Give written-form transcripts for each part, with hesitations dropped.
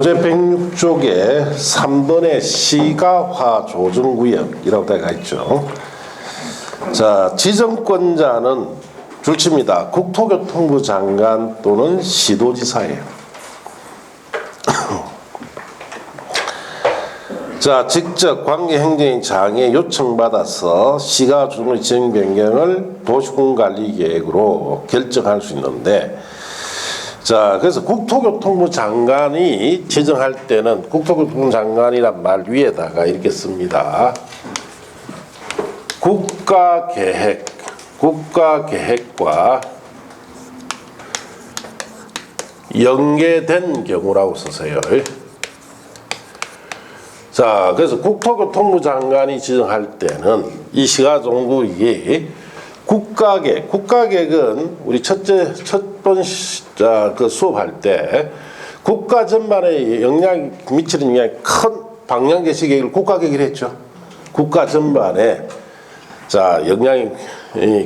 제106쪽에 3번의 시가화 조정구역이라고 되어 있죠. 자, 지정권자는 줄칩니다. 국토교통부 장관 또는 시도지사예요. 자, 직접 관계행정장에 요청받아서 시가 조정의 지정 변경을 도시공관리계획으로 결정할 수 있는데, 자, 그래서 국토교통부 장관이 지정할 때는 국토교통부 장관이란 말 위에다가 이렇게 씁니다. 국가계획과 연계된 경우라고 쓰세요. 자, 그래서 국토교통부 장관이 지정할 때는 이 시가정구역이 국가계획은 우리 첫 번 그 수업할 때 국가 전반에 미치는 영향이 큰 방향 제시 계획을 국가계획을 했죠. 국가 전반에 자 영향이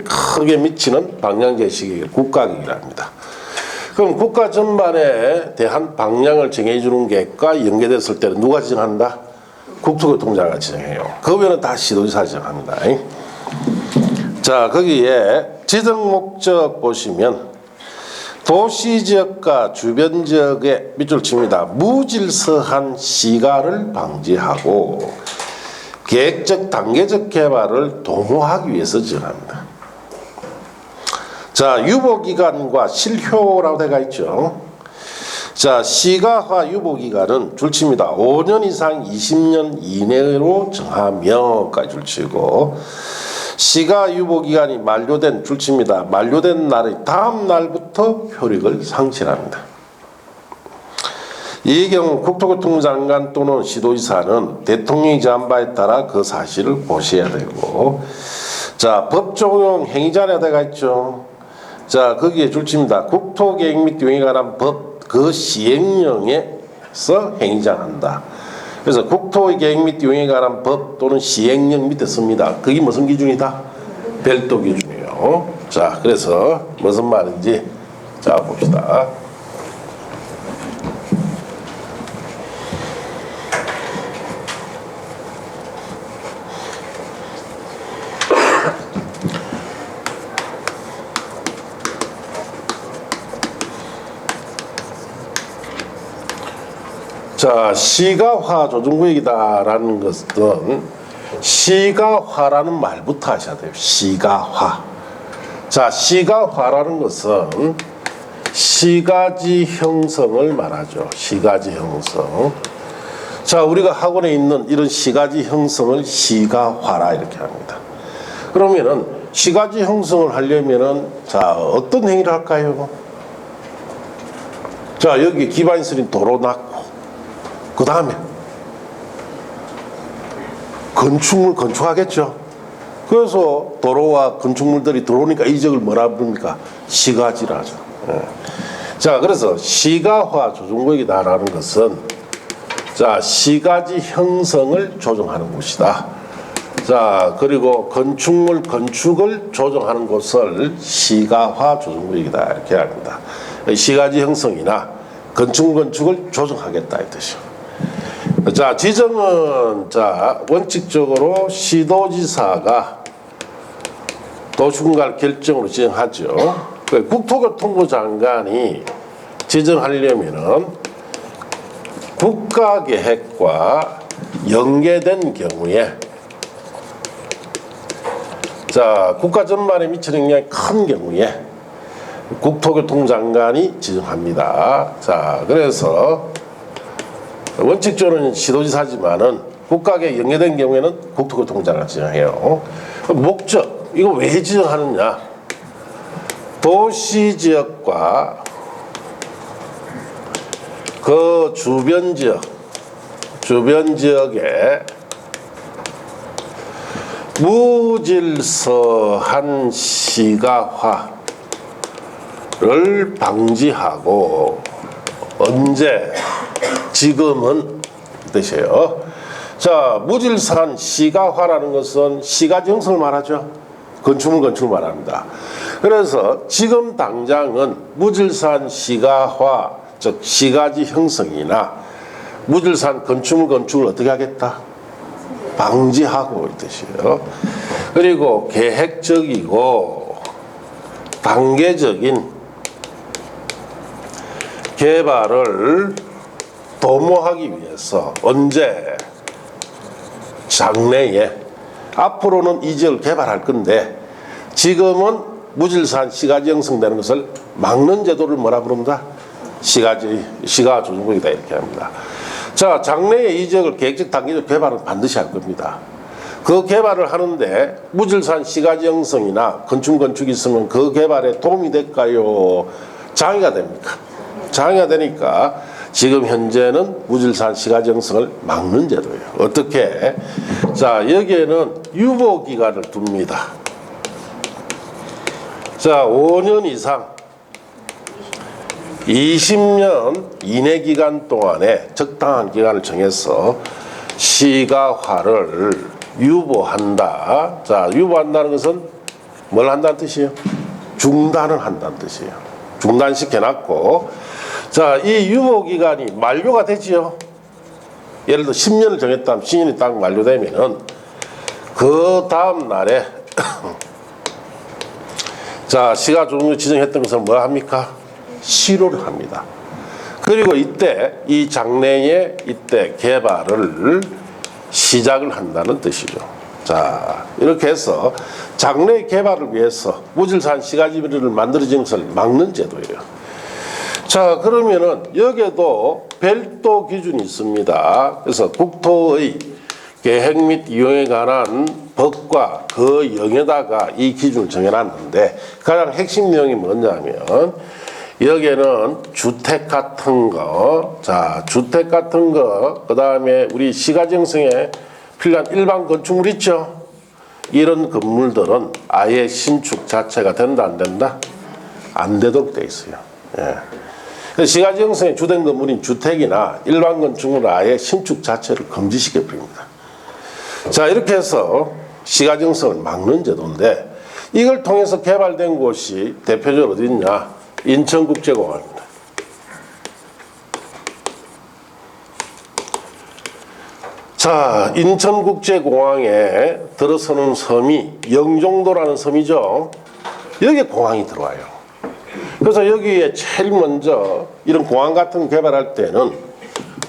크게 미치는 방향 제시 계획을 국가계획이랍니다. 그럼 국가 전반에 대한 방향을 정해주는 계획과 연계됐을 때는 누가 지정한다? 국토교통부장관이 지정해요. 그 외에는 다 시도지사 지정합니다. 자, 거기에 지정 목적 보시면 도시지역과 주변지역에 밑줄 칩니다. 무질서한 시가를 방지하고 계획적 단계적 개발을 도모하기 위해서 지정합니다. 자, 유보기간과 실효라고 되어 있죠. 자, 시가화 유보기간은 줄칩니다. 5년 이상 20년 이내로 정하며까지 줄치고, 시가 유보기간이 만료된 줄칩니다. 만료된 날의 다음 날부터 효력을 상실합니다. 이 경우 국토교통부 장관 또는 시도지사는 대통령이 정한 바에 따라 그 사실을 고시해야 되고, 자, 법적용 행위자가 되어 있죠. 자, 거기에 줄칩니다. 국토계획 및 용에 관한 법 그 시행령에서 행위자한다. 그래서 국토계획 및 용에 관한 법 또는 시행령 밑에 씁니다. 그게 무슨 기준이다? 별도 기준이에요. 자, 그래서 무슨 말인지 자 봅시다. 자, 시가화 조정구역이다라는 것은 시가화라는 말부터 하셔야 돼요. 시가화. 자, 시가화라는 것은 시가지 형성을 말하죠. 시가지 형성. 자, 우리가 학원에 있는 이런 시가지 형성을 시가화라 이렇게 합니다. 그러면은 시가지 형성을 하려면은 자, 어떤 행위를 할까요? 자, 여기 기반시설인 도로 놨고, 그 다음에 건축물 건축하겠죠. 그래서 도로와 건축물들이 들어오니까 이 지역을 뭐라 부릅니까? 시가지라 하죠. 자, 그래서 시가화 조정구역이다라는 것은 자, 시가지 형성을 조정하는 곳이다. 자, 그리고 건축물 건축을 조정하는 곳을 시가화 조정구역이다 이렇게 합니다. 시가지 형성이나 건축물 건축을 조정하겠다 이 뜻이요. 자, 지정은 자 원칙적으로 시도지사가 도시공간 결정으로 지정하죠. 국토교통부 장관이 지정하려면은 국가계획과 연계된 경우에 자 국가 전반에 미치는 영향이 큰 경우에 국토교통부 장관이 지정합니다. 자, 그래서 원칙적으로는 시도지사지만은 국가계획 연계된 경우에는 국토교통부 장관이 지정해요. 목적, 이거 왜 지정하느냐? 도시지역과 그 주변지역에 무질서한 시가화를 방지하고, 언제? 지금은 뜻이에요. 자, 무질서한 시가화라는 것은 시가지 형성을 말하죠. 건축을 말합니다. 그래서 지금 당장은 무질서한 시가화, 즉 시가지 형성이나 무질서한 건축을 어떻게 하겠다? 방지하고 이 뜻이에요. 그리고 계획적이고 단계적인 개발을 도모하기 위해서 언제? 장래에. 앞으로는 이 지역을 개발할 건데 지금은 무질서한 시가지 형성되는 것을 막는 제도를 뭐라 부른다? 시가조정국이다 이렇게 합니다. 자, 장래에 이 지역을 계획적 단계적 개발은 반드시 할 겁니다. 그 개발을 하는데 무질서한 시가지 형성이나 건축이 있으면 그 개발에 도움이 될까요? 장애가 됩니까? 장애가 되니까 지금 현재는 무질서한 시가지 형성을 막는 제도예요. 어떻게? 자, 여기에는 유보기간을 둡니다. 자, 5년 이상 20년 이내 기간 동안에 적당한 기간을 정해서 시가화를 유보한다. 자, 유보한다는 것은 뭘 한다는 뜻이에요? 중단을 한다는 뜻이에요. 중단시켜놨고, 자, 이 유보기간이 만료가 되지요. 예를 들어 10년을 정했다면 10년이 딱 만료되면은 그 다음 날에 자, 시가조정을 지정했던 것을 뭐 합니까? 실효를 합니다. 그리고 이때 이 장래에 이때 개발을 시작을 한다는 뜻이죠. 자, 이렇게 해서 장래 개발을 위해서 무질서한 시가지를 만들어지는 것을 막는 제도예요. 자, 그러면은 여기에도 별도 기준이 있습니다. 그래서 국토의 계획 및 이용에 관한 법과 그 영에다가 이 기준을 정해놨는데 가장 핵심 내용이 뭐냐면 여기에는 주택 같은 거, 자, 주택 같은 거, 그 다음에 우리 시가지 형성에 필요한 일반 건축물 있죠? 이런 건물들은 아예 신축 자체가 된다, 안 된다? 안 되도록 돼 있어요. 예. 시가지 형성에 주된 건물인 주택이나 일반 건축물은 아예 신축 자체를 금지시켜 버립니다. 자, 이렇게 해서 시가지 형성을 막는 제도인데 이걸 통해서 개발된 곳이 대표적으로 어디 있냐? 인천국제공항입니다. 자, 인천국제공항에 들어서는 섬이 영종도라는 섬이죠. 여기에 공항이 들어와요. 그래서 여기에 제일 먼저 이런 공항 같은 거 개발할 때는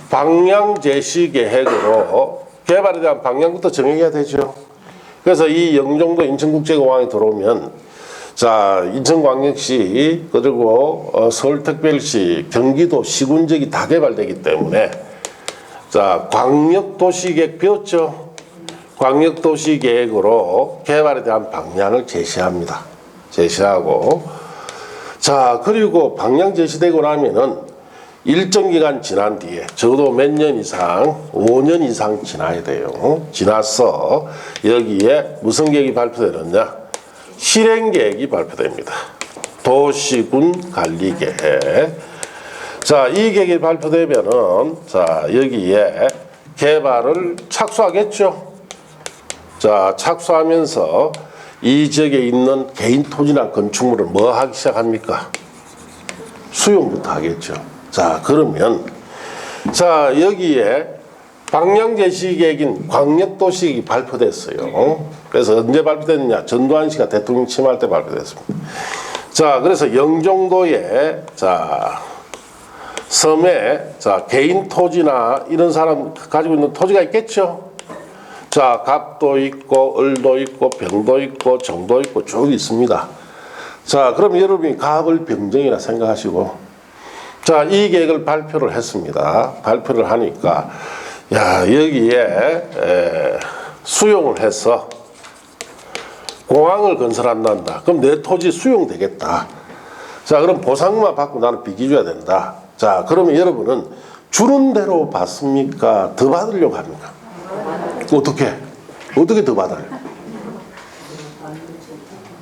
방향 제시 계획으로 개발에 대한 방향부터 정해야 되죠. 그래서 이 영종도 인천국제공항에 들어오면 자, 인천광역시 그리고 서울특별시, 경기도 시군 지역이 다 개발되기 때문에 자, 광역도시계획 배웠죠? 광역도시계획으로 개발에 대한 방향을 제시합니다. 제시하고 자, 그리고 방향 제시되고 나면은 일정 기간 지난 뒤에 적어도 몇 년 이상, 5년 이상 지나야 돼요. 지나서 여기에 무슨 계획이 발표되느냐? 실행계획이 발표됩니다. 도시군 관리계획. 자, 이 계획이 발표되면은 자, 여기에 개발을 착수하겠죠. 자, 착수하면서 이 지역에 있는 개인 토지나 건축물을 뭐 하기 시작합니까? 수용부터 하겠죠. 자, 그러면 자, 여기에 방향제시계획인 광역도시계획이 발표됐어요. 그래서 언제 발표됐느냐? 전두환 씨가 대통령 취임할 때 발표됐습니다. 자, 그래서 영종도에 자, 섬에 자, 개인 토지나 이런 사람 가지고 있는 토지가 있겠죠. 자, 갑도 있고 을도 있고 병도 있고 정도 있고 쭉 있습니다. 자, 그럼 여러분이 갑을 병정이라 생각하시고 자, 이 계획을 발표를 했습니다. 발표를 하니까 야, 여기에 수용을 해서 공항을 건설한단다. 그럼 내 토지 수용되겠다. 자, 그럼 보상만 받고 나는 빚이 줘야 된다. 자, 그러면 여러분은 주는 대로 받습니까? 더 받으려고 합니까? 어떻게 더 받아요?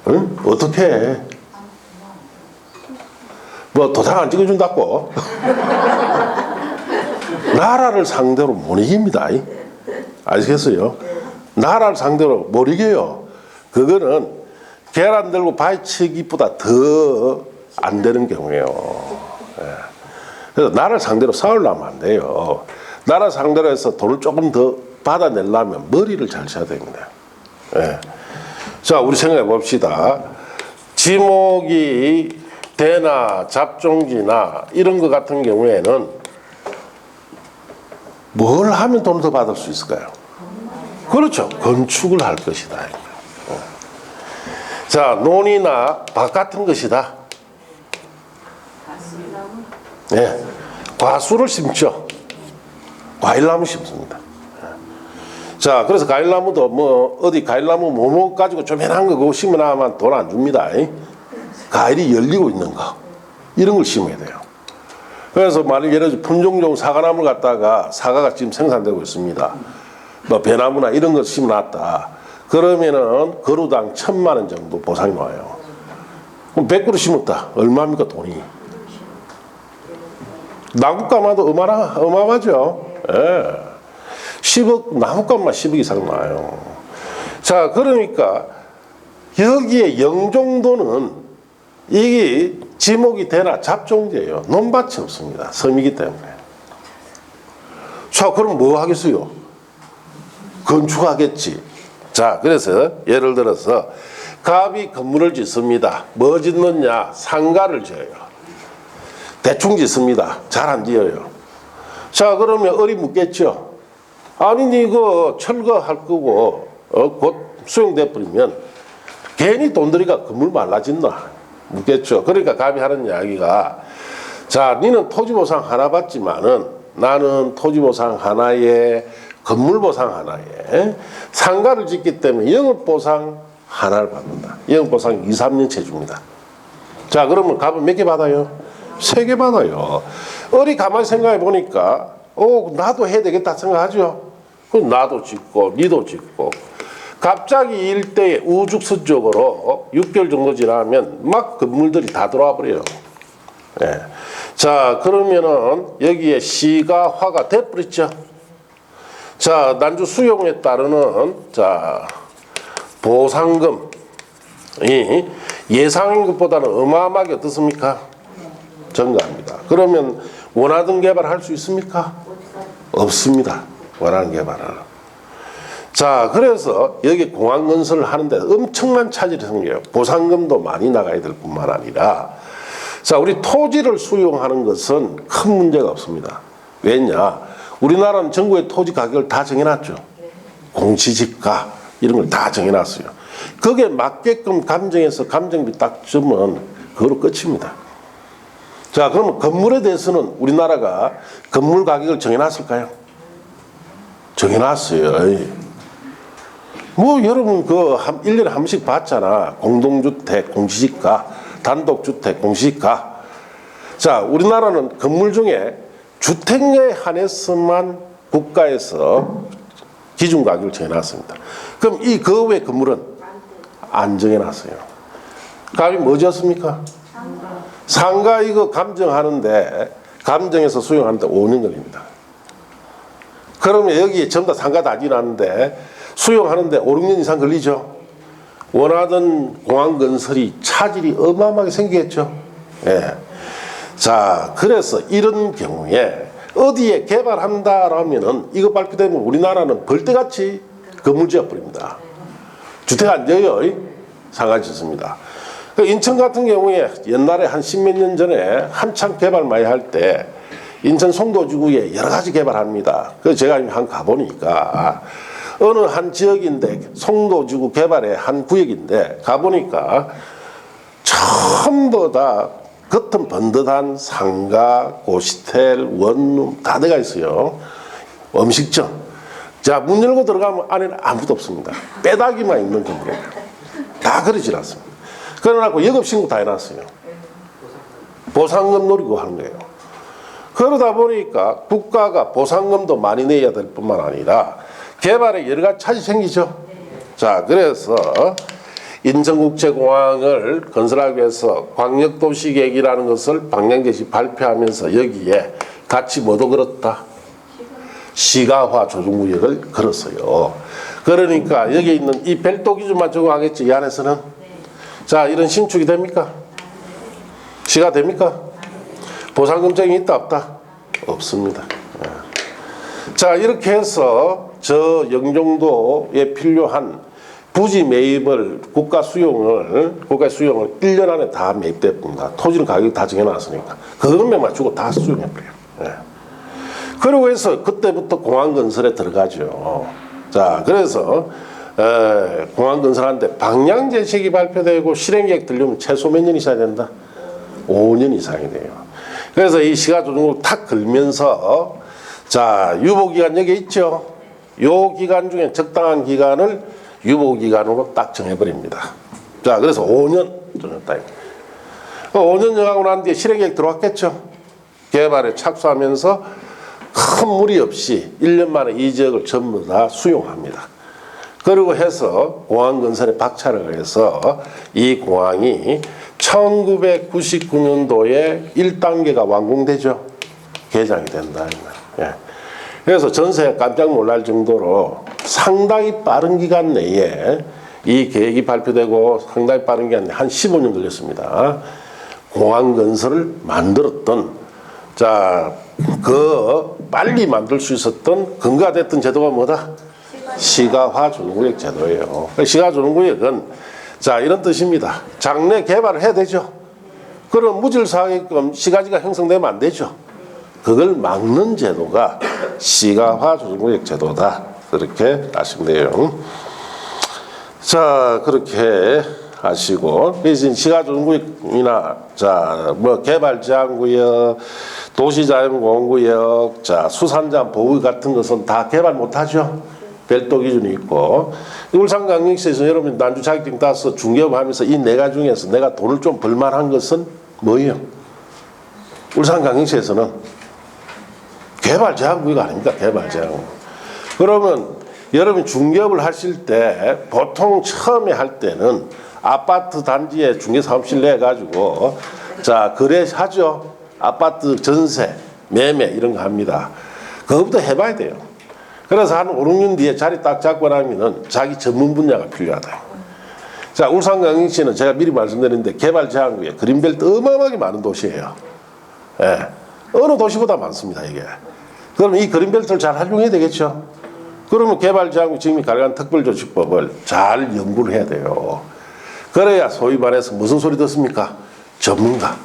응? 어떻게 해? 뭐 도장 안 찍어준다고? 나라를 상대로 못 이깁니다. 아시겠어요? 나라를 상대로 못 이겨요. 그거는 계란 들고 바위치기보다 더 안 되는 경우예요. 그래서 나라를 상대로 싸우려면 안 돼요. 나라 상대로 해서 돈을 조금 더 받아내려면 머리를 잘 써야 됩니다. 예. 자, 우리 생각해 봅시다. 지목이 대나 잡종지나 이런 것 같은 경우에는 뭘 하면 돈을 더 받을 수 있을까요? 그렇죠. 건축을 할 것이다. 자, 논이나 밭 같은 것이다. 네. 과수를 심죠. 과일나무 심습니다. 자, 그래서 과일나무도 뭐 어디 과일나무 뭐뭐 가지고 조그만한 거 그거 심어놔만 돈 안 줍니다. 과일이 열리고 있는 거 이런 걸 심어야 돼요. 그래서 만약 예를 들어 품종종 사과나무를 갖다가 사과가 지금 생산되고 있습니다. 뭐 배나무나 이런 걸 심어놨다. 그러면은 그루당 1,000만 원 정도 보상이 나와요. 그럼 100그루 심었다. 얼마입니까 돈이? 나뭇가마도 어마어마하죠. 예. 10억, 나뭇값만 10억 이상 나와요. 자, 그러니까 여기에 영종도는 이게 지목이 되나 잡종제예요. 논밭이 없습니다. 섬이기 때문에. 자, 그럼 뭐 하겠어요? 건축하겠지. 자, 그래서 예를 들어서 갑이 건물을 짓습니다. 뭐 짓느냐? 상가를 지어요. 대충 짓습니다. 잘 안 지어요. 자, 그러면 어리 묻겠죠. 아니, 이거 철거할 거고 곧 수용돼 버리면 괜히 돈 들이가 건물 말라진다. 묻겠죠. 그러니까 갑이 하는 이야기가, 자, 니는 토지보상 하나 받지만은 나는 토지보상 하나에 건물보상 하나에 상가를 짓기 때문에 영업보상 하나를 받는다. 영업보상 2, 3년째 줍니다. 자, 그러면 갑은 몇 개 받아요? 3개 받아요. 어리 가만히 생각해 보니까 나도 해야 되겠다 생각하죠. 그럼 나도 짓고 니도 짓고 갑자기 일대에 우죽수 쪽으로 6개월 정도 지나면 막 건물들이 다 들어와 버려요. 예. 자, 그러면은 여기에 시가 화가 돼버렸죠. 자, 난주 수용에 따르는 자 보상금이 예상인 것보다는 어마어마하게 어떻습니까? 증가합니다. 그러면 원하던 개발할 수 있습니까? 없습니다. 원하는 개발을. 자, 그래서 여기 공항 건설을 하는데 엄청난 차질이 생겨요. 보상금도 많이 나가야 될 뿐만 아니라, 자, 우리 토지를 수용하는 것은 큰 문제가 없습니다. 왜냐? 우리나라는 전국의 토지 가격을 다 정해놨죠. 공시지가 이런 걸 다 정해놨어요. 거기에 맞게끔 감정해서 감정비 딱 주면 그거로 끝입니다. 자, 그러면 건물에 대해서는 우리나라가 건물 가격을 정해놨을까요? 정해놨어요. 뭐 여러분 그 1년에 한 번씩 봤잖아. 공동주택, 공시지가, 단독주택, 공시지가. 자, 우리나라는 건물 중에 주택에 한해서만 국가에서 기준 가격을 정해놨습니다. 그럼 그 외 건물은 안 정해놨어요. 갑이 뭐 지었습니까? 상가 이거 감정하는데, 감정해서 수용하는데 5년 걸립니다. 그러면 여기에 전부 다 상가 다 지났는데 수용하는데 5, 6년 이상 걸리죠. 원하던 공항 건설이 차질이 어마어마하게 생기겠죠. 예. 자, 그래서 이런 경우에 어디에 개발한다라면은 이거 발표되면 우리나라는 벌떼같이 건물 지어버립니다. 주택 안 지어요. 상가 짓습니다. 인천 같은 경우에 옛날에 한 10몇 년 전에 한참 개발 많이 할 때 인천 송도지구에 여러 가지 개발합니다. 그래서 제가 한 가보니까 어느 한 지역인데 송도지구 개발의 한 구역인데 가보니까 전부 다 겉은 번듯한 상가, 고시텔, 원룸 다 들어가 있어요. 음식점. 자, 문 열고 들어가면 안에는 아무도 없습니다. 빼다기만 있는 건물이에요. 다 그러질 않습니다. 그래놓고 영업신고 다 해놨어요. 보상금 노리고 하는 거예요. 그러다 보니까 국가가 보상금도 많이 내야 될 뿐만 아니라 개발에 여러 가지 차질이 생기죠. 자, 그래서 인천국제공항을 건설하기 위해서 광역도시계획이라는 것을 방향제시 발표하면서 여기에 같이 뭐도 걸었다? 시가화 조정구역을 걸었어요. 그러니까 여기 있는 이 별도 기준만 적용하겠지, 이 안에서는. 자, 이런 신축이 됩니까? 시가 됩니까? 보상금쟁이 있다 없다? 없습니다. 자, 이렇게 해서 저 영종도에 필요한 부지 매입을 국가 수용을 1년 안에 다 매입됩니다. 토지는 가격이 다 정해놨으니까 그것만 주고 다 수용해버려요. 예. 그리고 해서 그때부터 공항 건설에 들어가죠. 자, 그래서 공항 건설하는데 방향 제식이 발표되고 실행 계획 들려면 최소 몇 년 있어야 된다? 5년 이상이 돼요. 그래서 이 시가조정을 탁 걸면서 자, 유보기간 여기 있죠. 요 기간 중에 적당한 기간을 유보기간으로 딱 정해버립니다. 자, 그래서 5년 정했다. 5년 정하고 난 뒤에 실행계획 들어왔겠죠. 개발에 착수하면서 큰 무리 없이 1년 만에 이 지역을 전부 다 수용합니다. 그리고 해서 공항 건설에 박차를 해서 이 공항이 1999년도에 1단계가 완공되죠. 개장이 된다. 예. 그래서 전세가 깜짝 놀랄 정도로 상당히 빠른 기간 내에 이 계획이 발표되고 상당히 빠른 기간 내에 한 15년 걸렸습니다. 공항 건설을 만들었던 자, 그 빨리 만들 수 있었던 근거가 됐던 제도가 뭐다? 시가화조정구역 제도예요. 시가조정구역은 자, 이런 뜻입니다. 장래 개발을 해야 되죠. 그럼 무질서하게끔 시가지가 형성되면 안 되죠. 그걸 막는 제도가 시가화조정구역 제도다. 그렇게 아시면 돼요. 자, 그렇게 아시고, 그래서 시가조정구역이나 자, 뭐 개발제한구역, 도시자연공원구역, 자, 수산자원 보호 같은 것은 다 개발 못하죠. 별도 기준이 있고, 울산광역시에서 여러분 난주 자격증 따서 중개업하면서 이 네 가지 중에서 내가 돈을 좀 벌만한 것은 뭐예요? 울산광역시에서는 개발 제한구역 아닙니까? 개발 제한구역. 그러면 여러분 중개업을 하실 때 보통 처음에 할 때는 아파트 단지에 중개사업실 내가지고 자, 거래하죠. 아파트 전세, 매매 이런 거 합니다. 그것부터 해봐야 돼요. 그래서 한 5, 6년 뒤에 자리 딱 잡고 나면은 자기 전문 분야가 필요하다. 자, 울산광역시는 제가 미리 말씀드렸는데 개발 제한구역, 그린벨트 어마어마하게 많은 도시예요. 예. 어느 도시보다 많습니다, 이게. 그럼 이 그린벨트를 잘 활용해야 되겠죠. 그러면 개발 제한구역 지금이 가능한 특별조치법을 잘 연구를 해야 돼요. 그래야 소위 말해서 무슨 소리 듣습니까? 전문가.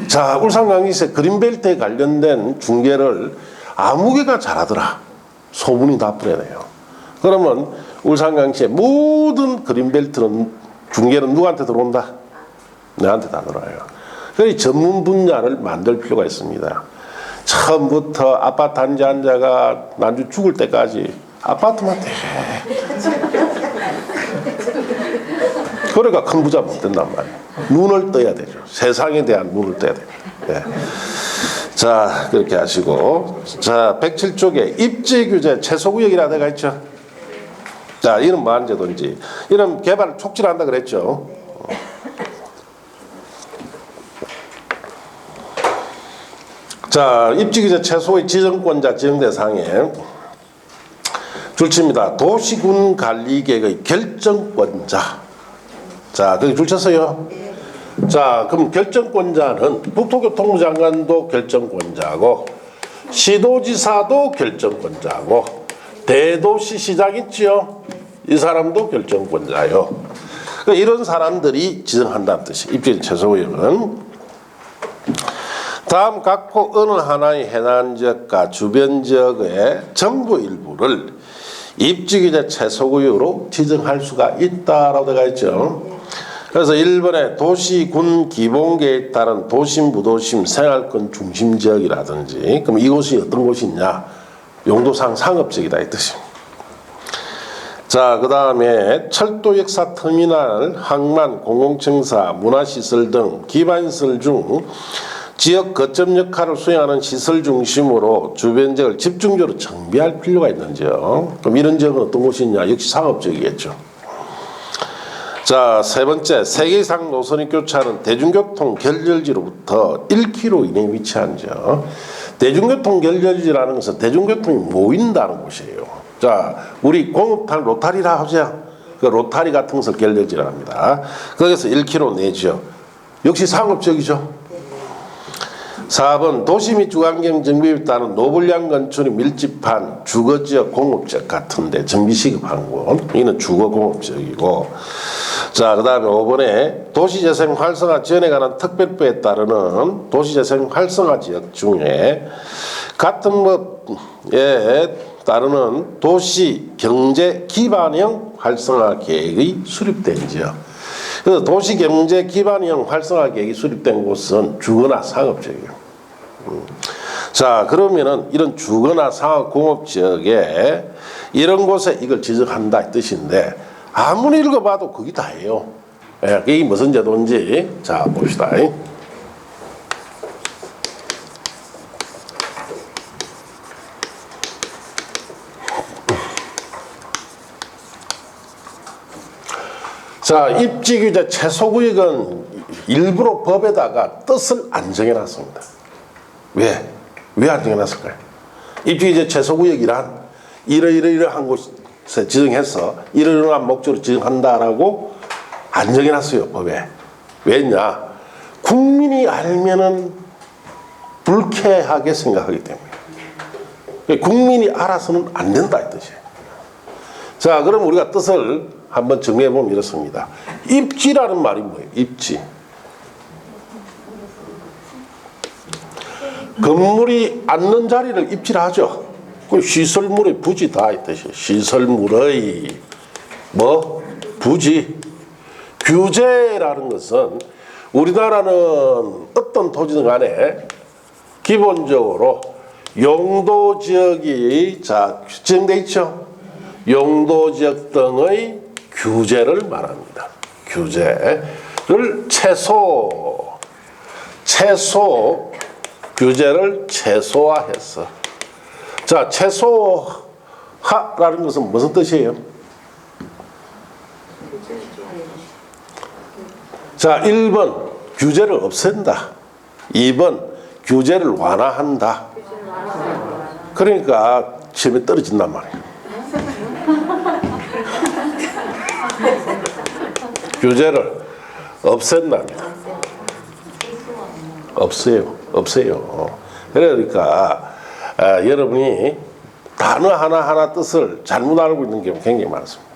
자, 울산광역시에 그린벨트에 관련된 중개를 아무 개가 잘하더라. 소문이 다 뿌려내요. 그러면 울산광역시의 모든 그린벨트는 중개는 누구한테 들어온다? 내한테 다 들어와요. 그래서 전문 분야를 만들 필요가 있습니다. 처음부터 아파트 단지 환자가 난주 죽을 때까지 아파트만 돼. 그러니까 큰 부자 못 된단 말이에요. 눈을 떠야 되죠. 세상에 대한 눈을 떠야 돼요. 네. 자, 그렇게 하시고, 자, 107쪽에 입지규제 최소구역이라 데가 있죠. 자, 이런 뭐 하는 제도인지, 이런 개발을 촉진한다 그랬죠. 자, 입지규제 최소의 지정권자 지정대상에 줄칩니다. 도시군관리계획의 결정권자. 자, 거기 줄쳤어요. 자, 그럼 결정권자는 국토교통부 장관도 결정권자고, 시도지사도 결정권자고, 대도시시장 있지요? 이 사람도 결정권자요. 이런 사람들이 지정한다는 뜻이 입지규제 최소구역은. 다음 각호 어느 하나의 해당 지역과 주변 지역의 전부 일부를 입지규제 최소구역으로 지정할 수가 있다라고 되어 있죠. 그래서 1번에 도시군 기본계획에 따른 도심, 부도심, 생활권 중심 지역이라든지, 그럼 이곳이 어떤 곳이냐? 용도상 상업지역이다 이 뜻입니다. 자, 그 다음에 철도 역사 터미널, 항만, 공공청사, 문화시설 등 기반시설 중 지역 거점 역할을 수행하는 시설 중심으로 주변 지역을 집중적으로 정비할 필요가 있는지요. 그럼 이런 지역은 어떤 곳이냐? 역시 상업지역이겠죠. 자, 세 번째, 세계 이상 노선이 교차하는 대중교통 결렬지로부터 1km 이내에 위치한 지역. 대중교통 결렬지라는 것은 대중교통이 모인다는 곳이에요. 자, 우리 공업탄 로타리라 하죠. 그 로타리 같은 것을 결렬지라고 합니다. 거기서 1km 내죠. 역시 상업지역이죠. 4번 도시 및 주거환경 정비에 따른 노불량 건축이 밀집한 주거지역 공업지역 같은데 정비 시급한 곳, 이는 주거공업지역이고, 자, 그 다음에 5번에 도시재생 활성화 지원에 관한 특별법에 따르는 도시재생 활성화 지역 중에 같은 법에 따르는 도시 경제 기반형 활성화 계획의 수립된 지역. 그래서 도시 경제 기반형 활성화 계획이 수립된 곳은 주거나 상업지역이에요. 자, 그러면은 이런 주거나 상업 공업 지역에 이런 곳에 이걸 지적한다 이 뜻인데, 아무리 읽어봐도 그게 다예요. 예, 이게 무슨 제도인지 자 봅시다. 자, 입지규제 최소구역은 일부러 법에다가 뜻을 안 정해놨습니다. 왜? 왜 안 정해놨을까요? 입지규제 최소구역이란 이러이러한 곳에 지정해서 이러이러한 목적으로 지정한다라고 안 정해놨어요, 법에. 왜냐? 국민이 알면은 불쾌하게 생각하기 때문에. 국민이 알아서는 안 된다 이 뜻이에요. 자, 그럼 우리가 뜻을 한번 정리해보면 이렇습니다. 입지라는 말이 뭐예요? 입지. 건물이 앉는 자리를 입지라 하죠. 그 시설물의 부지다 이 뜻이에요. 시설물의 뭐? 부지. 규제라는 것은 우리나라는 어떤 토지든 간에 기본적으로 용도지역이 자 지정돼 있죠. 용도지역 등의 규제를 말합니다. 규제를 최소 규제를 최소화해서, 자, 최소화라는 것은 무슨 뜻이에요? 자, 1번 규제를 없앤다. 2번 규제를 완화한다. 그러니까 시험에 떨어진단 말이에요. 규제를 없앤답니다. 없애요. 그러니까 여러분이 단어 하나하나 뜻을 잘못 알고 있는 경우가 굉장히 많습니다.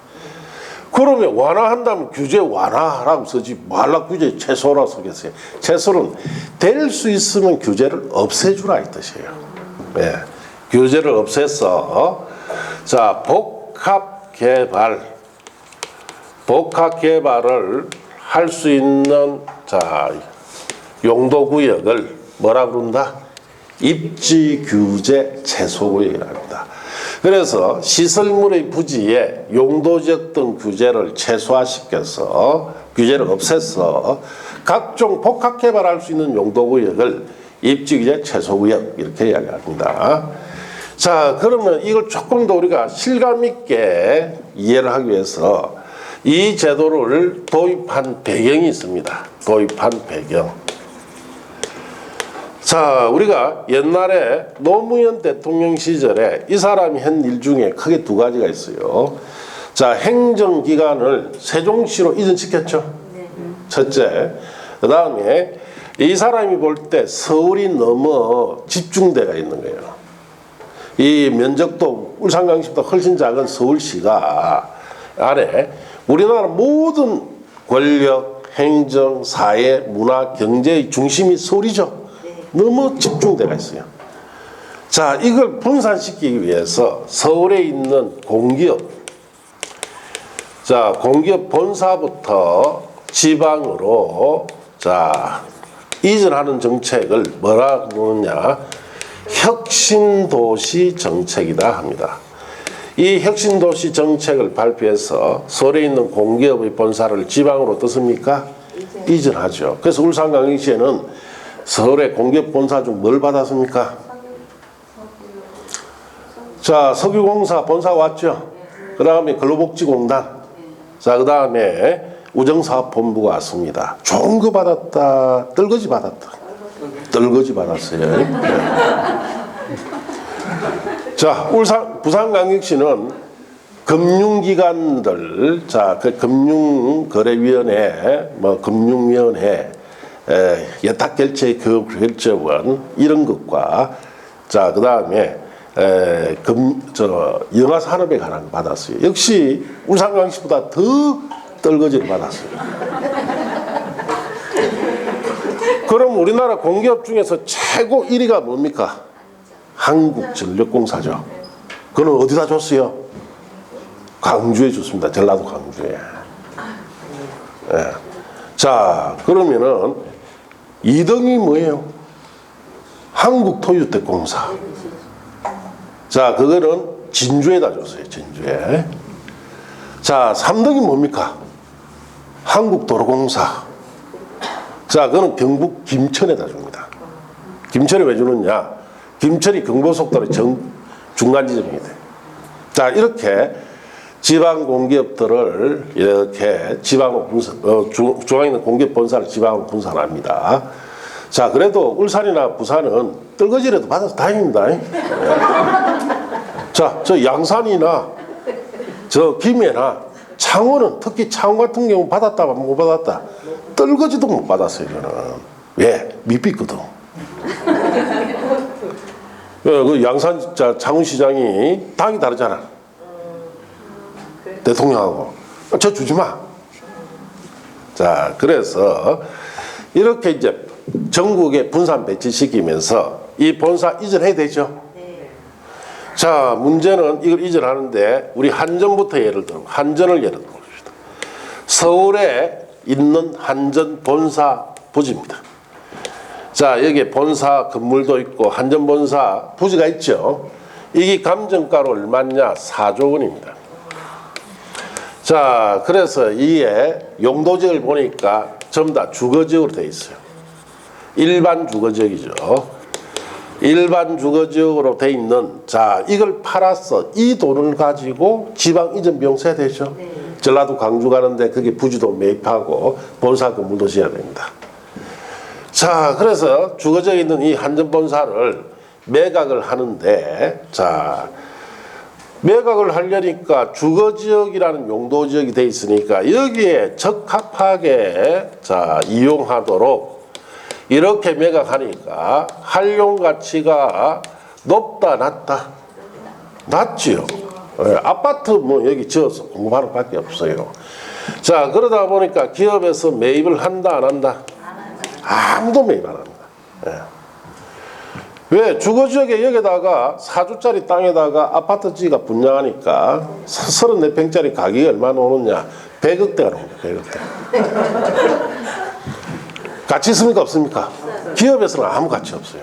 그러면 완화한다면 규제 완화라고 쓰지 말라 규제 최소라고 쓰겠어요. 최소는 될 수 있으면 규제를 없애주라 이 뜻이에요. 네. 규제를 없애서 자 복합개발을 할 수 있는 자 용도구역을 뭐라 그런다? 입지규제 최소구역이라고 합니다. 그래서 시설물의 부지에 용도지역 등 규제를 최소화시켜서 규제를 없애서 각종 복합개발할 수 있는 용도구역을 입지규제 최소구역 이렇게 이야기합니다. 자, 그러면 이걸 조금 더 우리가 실감 있게 이해를 하기 위해서 이 제도를 도입한 배경이 있습니다. 도입한 배경. 자, 우리가 옛날에 노무현 대통령 시절에 이 사람이 한 일 중에 크게 두 가지가 있어요. 자, 행정기관을 세종시로 이전시켰죠. 첫째. 그 다음에 이 사람이 볼 때 서울이 너무 집중되어 있는 거예요. 이 면적도 울산광역시보다 훨씬 작은 서울시가 안에 우리나라 모든 권력, 행정, 사회, 문화, 경제의 중심이 서울이죠. 너무 집중되어 있어요. 자, 이걸 분산시키기 위해서 서울에 있는 공기업, 자, 공기업 본사부터 지방으로 자, 이전하는 정책을 뭐라 그러느냐? 혁신도시 정책이다 합니다. 이 혁신도시 정책을 발표해서 서울에 있는 공기업의 본사를 지방으로 어떻습니까? 이전하죠. 그래서 울산광역시에는 서울의 공기업 본사 중 뭘 받았습니까? 자, 석유공사 본사 왔죠. 그 다음에 근로복지공단. 자, 그 다음에 우정사업본부가 왔습니다. 좋은 거 받았다, 떨거지 받았다. 떨거지 받았어요. 네. 자, 부산광역시는 금융기관들, 자, 그 금융거래위원회, 뭐 금융위원회, 예탁결제 교육결제원 이런 것과 자 그다음에 영화산업에 관한 거 받았어요. 역시 울산광시보다 더 떨거지를 받았어요. 그럼 우리나라 공기업 중에서 최고 1위가 뭡니까? 한국전력공사죠. 그건 어디다 줬어요? 광주에 줬습니다. 전라도 광주에. 예. 자 그러면은 2등이 뭐예요? 한국토유택공사. 자 그거는 진주에다 줬어요. 진주에. 자 3등이 뭡니까? 한국도로공사. 자 그거는 경북 김천에다 줍니다. 김천에 왜 주느냐? 김천이 경부고속도로 중간 지점이 돼요. 자 이렇게 지방 공기업들을 이렇게 지방으로 중앙에 있는 공기업 본사를 지방으로 분산합니다. 자 그래도 울산이나 부산은 떨거지라도 받아서 다행입니다. 자 저 양산이나 저 김해나 창원은 특히 창원 같은 경우 받았다 못 받았다 떨거지도 못 받았어요. 저는 왜? 밑비거든. 그 양산 창원시장이 당이 다르잖아. 대통령하고 저 주지 마. 자 그래서 이렇게 이제 전국에 분산 배치시키면서 이 본사 이전해야 되죠. 자 문제는 이걸 이전하는데 우리 한전부터 예를 들어 한전을 예를 들어 봅시다. 서울에 있는 한전 본사 부지입니다. 자 여기에 본사 건물도 있고 한전 본사 부지가 있죠. 이게 감정가로 얼마냐? 4조 원입니다. 자 그래서 이에 용도지역을 보니까 전부 다 주거지역으로 되어 있어요. 일반 주거지역이죠. 일반 주거지역으로 되어 있는 자 이걸 팔아서 이 돈을 가지고 지방 이전 비용 써야 되죠. 전라도 광주 가는데 그게 부지도 매입하고 본사 건물도 지어야 됩니다. 자 그래서 주거지역에 있는 이 한전 본사를 매각을 하는데 자 매각을 하려니까 주거지역이라는 용도지역이 돼 있으니까 여기에 적합하게 자 이용하도록 이렇게 매각하니까 활용가치가 높다 낮다? 낮지요. 네, 아파트 뭐 여기 지어서 공부하는 밖에 없어요. 자 그러다 보니까 기업에서 매입을 한다 안 한다? 아무도 매입 안 합니다. 네. 왜? 주거지역에 여기다가 4주짜리 땅에다가 아파트지가 분양하니까 34평짜리 가격이 얼마나 오느냐? 100억대가 나옵니다. 100억대. 가치 있습니까? 없습니까? 기업에서는 아무 가치 없어요.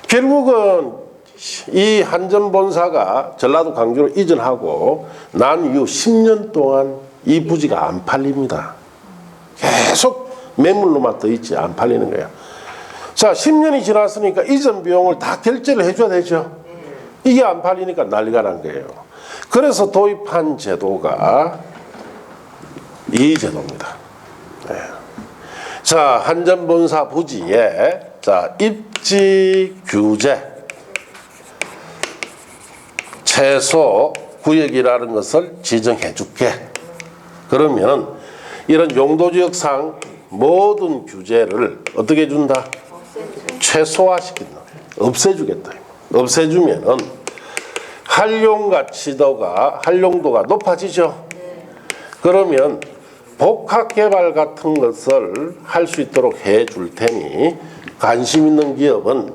결국은 이 한전 본사가 전라도 광주로 이전하고 난 이후 10년 동안 이 부지가 안 팔립니다. 계속 매물로만 떠 있지 안 팔리는 거예요. 자 10년이 지났으니까 이전 비용을 다 결제를 해줘야 되죠. 이게 안 팔리니까 난리가 난 거예요. 그래서 도입한 제도가 이 제도입니다. 네. 자 한전 본사 부지에 자 입지 규제 최소 구역이라는 것을 지정해 줄게. 그러면 이런 용도지역상 모든 규제를 어떻게 해준다? 최소화시킨다. 없애주겠다. 없애주면은 활용도가 높아지죠. 그러면 복합개발 같은 것을 할 수 있도록 해줄 테니 관심 있는 기업은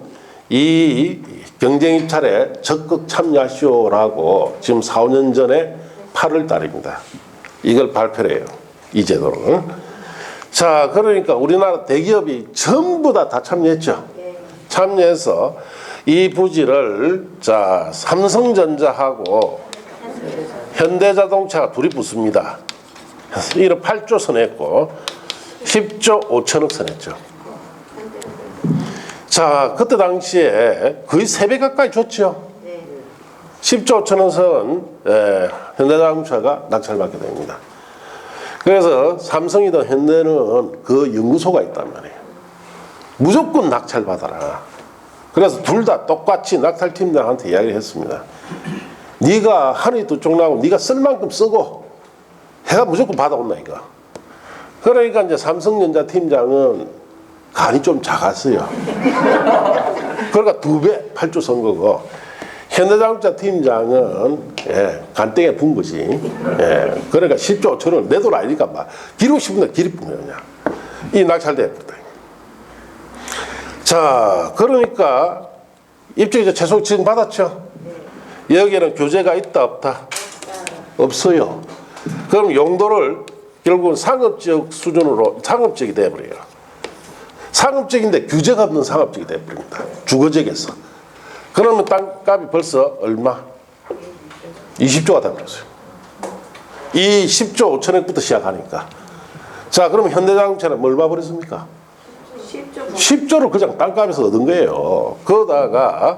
이 경쟁 입찰에 적극 참여하시오라고 지금 4, 5년 전에 8월 달입니다. 이걸 발표를 해요. 이 제도는. 자, 그러니까 우리나라 대기업이 전부 다 참여했죠. 참여해서 이 부지를 자 삼성전자하고 현대자동차가 둘이 붙습니다. 1억 8조 선했고 10조 5천억 선했죠. 자, 그때 당시에 거의 3배 가까이 줬죠. 10조 5천억 선 현대자동차가 낙찰받게 됩니다. 그래서 삼성이든 현대는 그 연구소가 있단 말이에요. 무조건 낙찰받아라. 그래서 둘 다 똑같이 낙찰팀장한테 이야기를 했습니다. 네가 하늘이 두 쪽 나고 네가 쓸 만큼 쓰고 해가 무조건 받아온다 이거. 그러니까 이제 삼성전자 팀장은 간이 좀 작았어요. 그러니까 2배 8조 선 거고, 현대자동차 팀장은 간땡에 분 거지. 그러니까 10조 5천을 내 돈 아니니까 막 기르고 싶은데 기르뿐이에요. 그냥 이 낙찰돼버렸다. 자, 그러니까 입주자 최소 지금 받았죠. 여기에는 규제가 있다 없다? 없어요. 그럼 용도를 결국은 상업지역 수준으로 상업지역이 돼버려요. 상업지역인데 규제가 없는 상업지역이 돼버립니다. 주거지역에서. 그러면 땅값이 벌써 얼마? 20조가 돼버렸어요. 이 10조 5천억부터 시작하니까. 자, 그러면 현대자동차는 뭘 봐버렸습니까? 10조를 그냥 땅값에서 얻은 거예요. 그러다가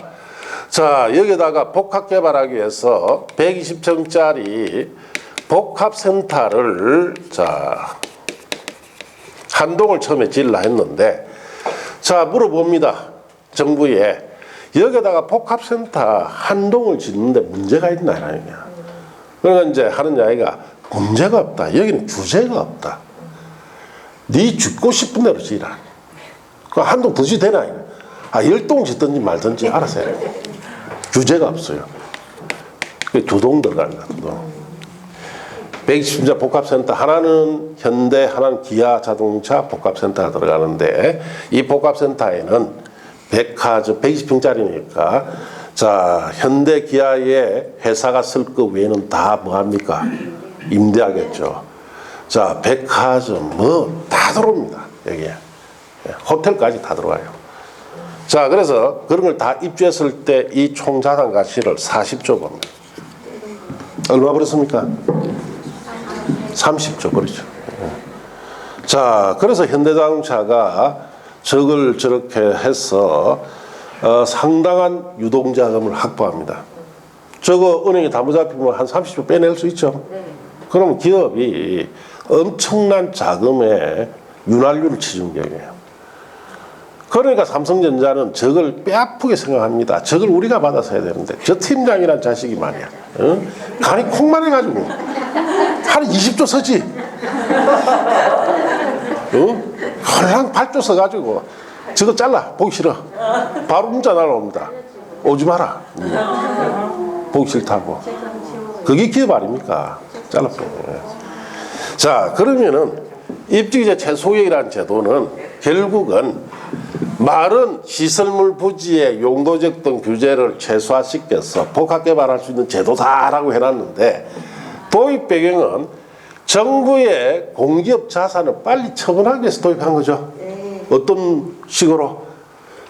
자, 여기다가 복합 개발하기 위해서 120층짜리 복합센터를 자, 한동을 처음에 지으려 했는데, 자, 물어봅니다. 정부에 여기다가 복합센터 한동을 짓는데 문제가 있나 이러냐. 그러니까 이제 하는 이야기가 문제가 없다. 여기는 규제가 없다. 네 짓고 싶은 대로 지으라. 그 한동 더 지도 되나? 10동 짓든지 말든지 알아서 해야 돼. 규제가 없어요. 2동 들어갑니다. 2동. 120자 복합센터, 하나는 현대, 하나는 기아 자동차 복합센터가 들어가는데, 이 복합센터에는 백화점 120평짜리니까 자, 현대 기아의 회사가 쓸 거 외에는 다 뭐합니까? 임대하겠죠. 자, 백화점 뭐 다 들어옵니다. 여기에 호텔까지 다 들어와요. 자, 그래서 그런 걸 다 입주했을 때 이 총 자산 가치를 40조 봅니다. 얼마 벌었습니까? 30조 벌었죠. 자, 그래서 현대자동차가 저걸 저렇게 해서 상당한 유동자금을 확보합니다. 저거 은행에 다 잡히면 한 30조 빼낼 수 있죠. 그럼 기업이 엄청난 자금의 윤활유를 치준 격이에요. 그러니까 삼성전자는 저걸 뼈아프게 생각합니다. 저걸 우리가 받아서 해야 되는데 저 팀장이란 자식이 말이야. 간이 콩만 해가지고 한 20조 쓰지. 헐랑 8조 써가지고 저거 잘라. 보기 싫어. 바로 문자 날라옵니다. 오지 마라. 보기 싫다고. 그게 기업 아닙니까? 잘라버려. 자, 그러면은 입주기재 최소액이라는 제도는 결국은 말은 시설물 부지의 용도적 등 규제를 최소화시켜서 복합개발할 수 있는 제도다라고 해놨는데, 도입 배경은 정부의 공기업 자산을 빨리 처분하기 위해서 도입한 거죠. 어떤 식으로?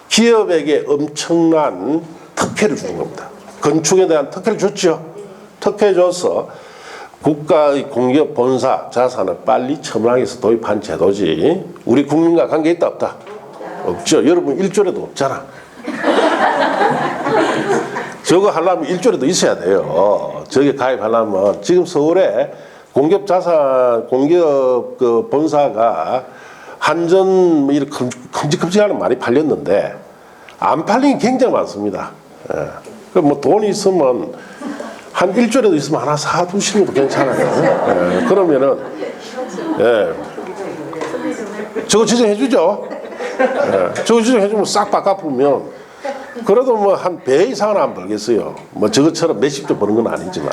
기업에게 엄청난 특혜를 주는 겁니다. 건축에 대한 특혜를 줬죠. 특혜 줘서 국가의 공기업 본사 자산을 빨리 처분하기 위해서 도입한 제도지, 우리 국민과 관계 있다 없다? 없죠. 여러분 1조라도 없잖아. 저거 하려면 1조라도 있어야 돼요. 저게 가입하려면. 지금 서울에 공기업 자산, 공기업 그 본사가 한전 이렇게 큼직큼직하는 많이 팔렸는데 안 팔린 게 굉장히 많습니다. 그 뭐 돈이 있으면 한 1조라도 있으면 하나 사두시는 것도 괜찮아요. 그러면은 저거 지정해주죠. 저거 지정해주면 싹 바꿔보면 그래도 뭐 한 배 이상은 안 벌겠어요. 뭐 저것처럼 몇십조 버는 건 아니지만.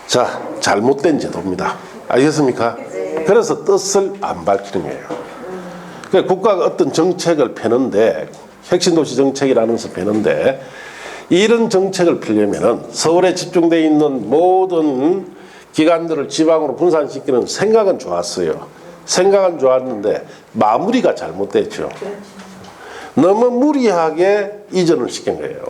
자, 잘못된 제도입니다. 알겠습니까? 그래서 뜻을 안 밝히는 거예요. 그러니까 국가가 어떤 정책을 펴는데, 혁신도시 정책이라는 것을 펴는데, 이런 정책을 펴려면은 서울에 집중되어 있는 모든 기관들을 지방으로 분산시키는 생각은 좋았어요. 생각은 좋았는데 마무리가 잘못됐죠. 너무 무리하게 이전을 시킨 거예요.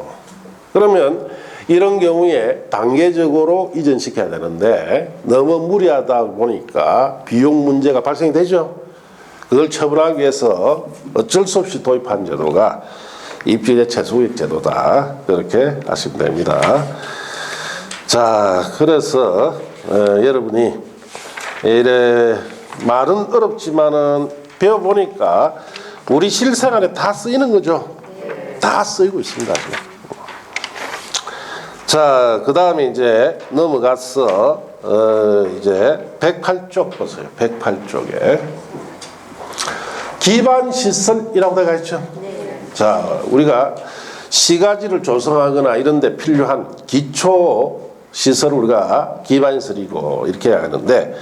그러면 이런 경우에 단계적으로 이전시켜야 되는데 너무 무리하다 보니까 비용 문제가 발생이 되죠. 그걸 처분하기 위해서 어쩔 수 없이 도입한 제도가 입주기재 최소액 제도다. 그렇게 아시면 됩니다. 자, 그래서 여러분이 이래 말은 어렵지만은 배워보니까 우리 실생활에 다 쓰이는 거죠. 다 쓰이고 있습니다. 자, 그 다음에 이제 넘어가서 이제 108쪽 보세요. 108쪽에 기반시설이라고 되어 있죠. 자, 우리가 시가지를 조성하거나 이런 데 필요한 기초시설을 우리가 기반시설이고 이렇게 하는데,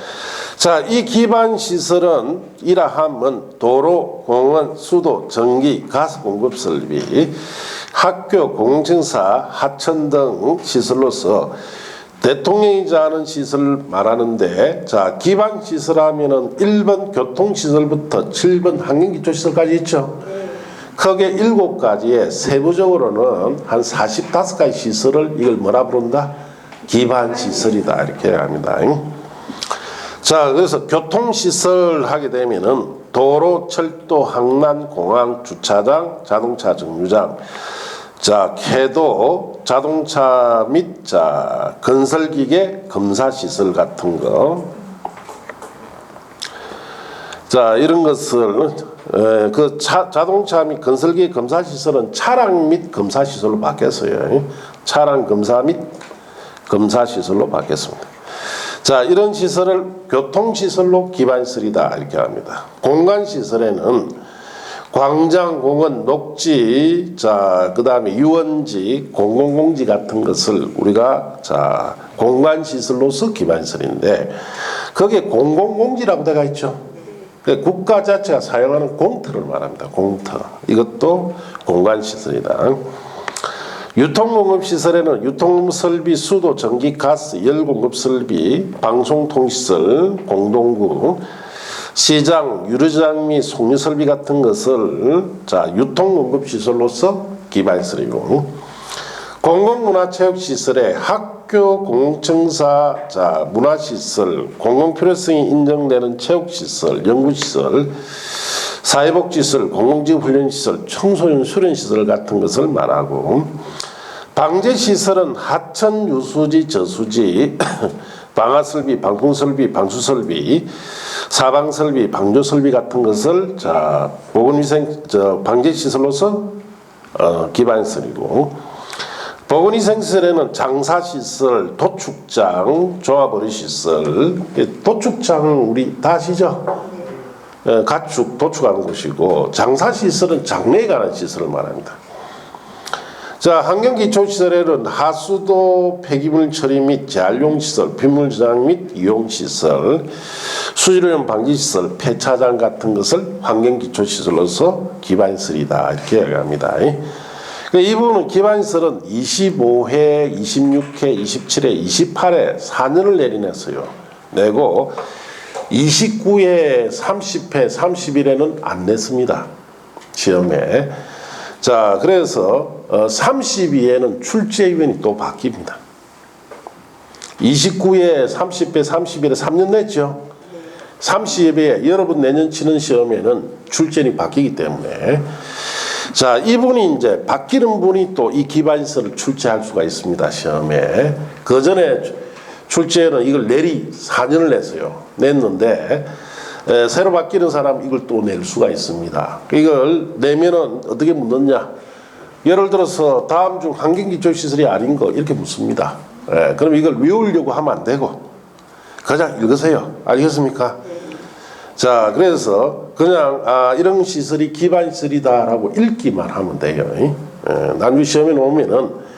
자, 이 기반시설은 이러함은 도로, 공원, 수도, 전기, 가스 공급 설비, 학교, 공공청사, 하천 등 시설로서 대통령이자 하는 시설을 말하는데, 자, 기반시설 하면은 1번 교통시설부터 7번 환경기초시설까지 있죠. 크게 7가지에 세부적으로는 한 45가지 시설을 이걸 뭐라 부른다? 기반시설이다. 이렇게 합니다. 자, 그래서 교통시설 하게 되면은 도로, 철도, 항만, 공항, 주차장, 자동차 정류장, 자, 궤도, 자동차 및 자, 건설기계, 검사시설 같은 거. 자, 이런 것을 자동차 및 건설기계 검사시설은 차량 및 검사시설로 바뀌었어요. 차량 검사 및 검사시설로 바뀌었습니다. 자, 이런 시설을 교통시설로 기반시설이다 이렇게 합니다. 공간시설에는 광장, 공원, 녹지, 자, 그 다음에 유원지, 공공공지 같은 것을 우리가 자, 공간시설로서 기반시설인데, 거기에 공공공지라고 되어 있죠. 국가 자체가 사용하는 공터를 말합니다. 공터. 이것도 공간시설이다. 유통공급시설에는 유통설비, 수도, 전기, 가스, 열공급설비, 방송통시설, 공동구, 시장, 유류장 및 송유설비 같은 것을 자, 유통공급시설로서 기반시설이고, 공공문화체육시설에 학교, 공공청사, 자, 문화시설, 공공필요성이 인정되는 체육시설, 연구시설, 사회복지시설, 공공지훈련시설, 청소년 수련시설 같은 것을 말하고, 방제시설은 하천, 유수지, 저수지, 방화설비, 방풍설비, 방수설비, 사방설비, 방조설비 같은 것을 자, 보건위생 방제시설로서 기반시설이고, 보건위생시설에는 장사시설, 도축장, 종합어류시설, 도축장 우리 다 아시죠? 가축, 도축하는 곳이고, 장사시설은 장례에 관한 시설을 말합니다. 자, 환경기초시설에는 하수도, 폐기물 처리 및 재활용시설, 빗물 저장 및 이용시설, 수질오염 방지시설, 폐차장 같은 것을 환경기초시설로서 기반시설이다 이렇게 얘기합니다. 이 부분은 기반시설은 25회, 26회, 27회, 28회 4년을 내리냈어요. 내고 29회, 30회, 31회는 안 냈습니다. 시험에. 자, 그래서 32회는 출제위원이 또 바뀝니다. 29회, 30회, 31회 3년 냈죠. 30회에 여러분 내년 치는 시험에는 출제인이 바뀌기 때문에, 자, 이분이 이제 바뀌는 분이 또 이 기반시설을 출제할 수가 있습니다. 시험에. 그 전에 출제는 이걸 내리 4년을 냈어요. 냈는데 새로 바뀌는 사람 이걸 또 낼 수가 있습니다. 이걸 내면은 어떻게 묻느냐? 예를 들어서 다음 중 환경기초시설이 아닌 거 이렇게 묻습니다. 그럼 이걸 외우려고 하면 안 되고 그냥 읽으세요. 알겠습니까? 자, 그래서 그냥 이런 시설이 기반시설이다라고 읽기만 하면 돼요. 나중에 시험에 오면은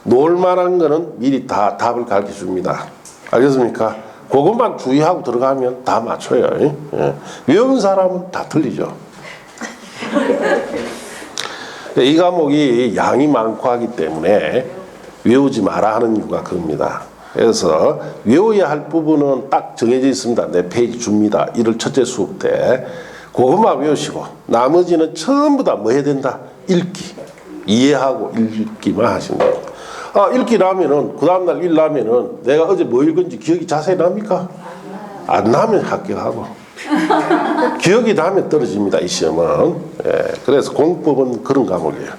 놓을 만한 거는 미리 다 답을 가르쳐 줍니다. 알겠습니까? 그것만 주의하고 들어가면 다 맞춰요. 외운 사람은 다 틀리죠. 이 과목이 양이 많고 하기 때문에 외우지 마라 하는 이유가 그겁니다. 그래서 외워야 할 부분은 딱 정해져 있습니다. 내 페이지 줍니다. 1월 첫째 수업 때 그것만 외우시고 나머지는 전부 다 뭐 해야 된다? 읽기. 이해하고 읽기만 하시면 됩니다. 읽기라면은 그 다음날 읽으려면은 내가 어제 뭐 읽은지 기억이 자세히 납니까? 안 나면 합격하고 기억이 나면 떨어집니다. 이 시험은. 그래서 공법은 그런 과목이에요.